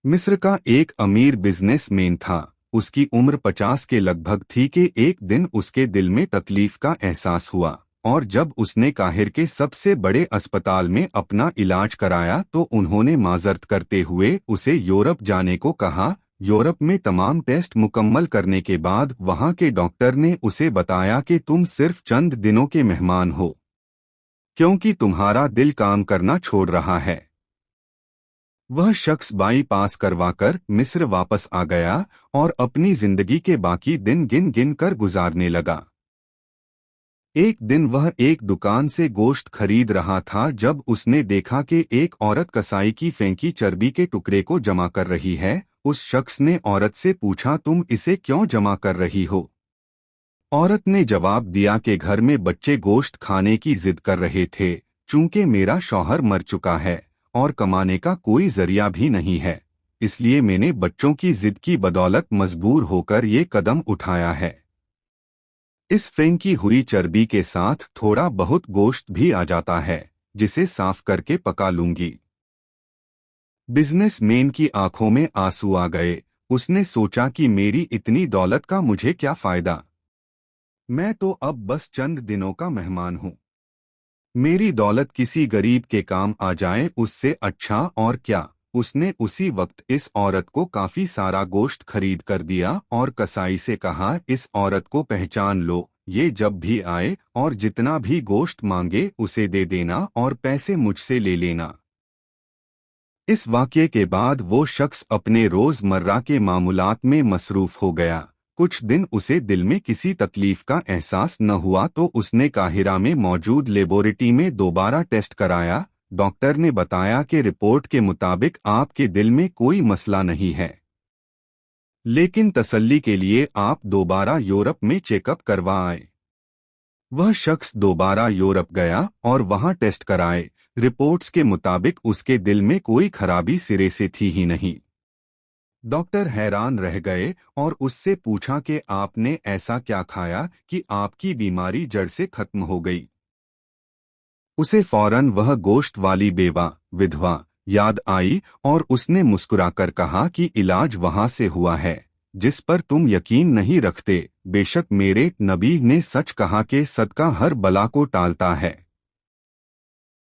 मिस्र का एक अमीर बिजनेसमैन था। उसकी उम्र 50 के लगभग थी कि एक दिन उसके दिल में तकलीफ का एहसास हुआ, और जब उसने काहिर के सबसे बड़े अस्पताल में अपना इलाज कराया तो उन्होंने माजरत करते हुए उसे यूरोप जाने को कहा। यूरोप में तमाम टेस्ट मुकम्मल करने के बाद वहां के डॉक्टर ने उसे बताया कि तुम सिर्फ चंद दिनों के मेहमान हो, क्योंकि तुम्हारा दिल काम करना छोड़ रहा है। वह शख्स बाईपास करवाकर मिस्र वापस आ गया और अपनी जिंदगी के बाकी दिन गिन गिन कर गुजारने लगा। एक दिन वह एक दुकान से गोश्त खरीद रहा था जब उसने देखा कि एक औरत कसाई की फेंकी चर्बी के टुकड़े को जमा कर रही है। उस शख्स ने औरत से पूछा, तुम इसे क्यों जमा कर रही हो? औरत ने जवाब दिया कि घर में बच्चे गोश्त खाने की जिद कर रहे थे। चूंकि मेरा शौहर मर चुका है और कमाने का कोई जरिया भी नहीं है, इसलिए मैंने बच्चों की जिद की बदौलत मजबूर होकर ये कदम उठाया है। इस फेंकी हुई चर्बी के साथ थोड़ा बहुत गोश्त भी आ जाता है, जिसे साफ करके पका लूंगी। बिजनेसमैन की आंखों में आंसू आ गए। उसने सोचा कि मेरी इतनी दौलत का मुझे क्या फायदा, मैं तो अब बस चंद दिनों का मेहमान हूँ। मेरी दौलत किसी गरीब के काम आ जाए उससे अच्छा और क्या। उसने उसी वक्त इस औरत को काफी सारा गोश्त खरीद कर दिया और कसाई से कहा, इस औरत को पहचान लो, ये जब भी आए और जितना भी गोश्त मांगे उसे दे देना और पैसे मुझसे ले लेना। इस वाक़ये के बाद वो शख्स अपने रोज़मर्रा के मामूलात में मसरूफ हो गया। कुछ दिन उसे दिल में किसी तकलीफ का एहसास न हुआ तो उसने काहिरा में मौजूद लेबोरेटरी में दोबारा टेस्ट कराया। डॉक्टर ने बताया कि रिपोर्ट के मुताबिक आपके दिल में कोई मसला नहीं है, लेकिन तसल्ली के लिए आप दोबारा यूरोप में चेकअप करवा आए। वह शख्स दोबारा यूरोप गया और वहां टेस्ट कराए। रिपोर्ट्स के मुताबिक उसके दिल में कोई खराबी सिरे से थी ही नहीं। डॉक्टर हैरान रह गए और उससे पूछा कि आपने ऐसा क्या खाया कि आपकी बीमारी जड़ से खत्म हो गई। उसे फौरन वह गोश्त वाली बेवा विधवा याद आई और उसने मुस्कुराकर कहा कि इलाज वहां से हुआ है जिस पर तुम यकीन नहीं रखते। बेशक मेरे नबी ने सच कहा कि सदका हर बला को टालता है।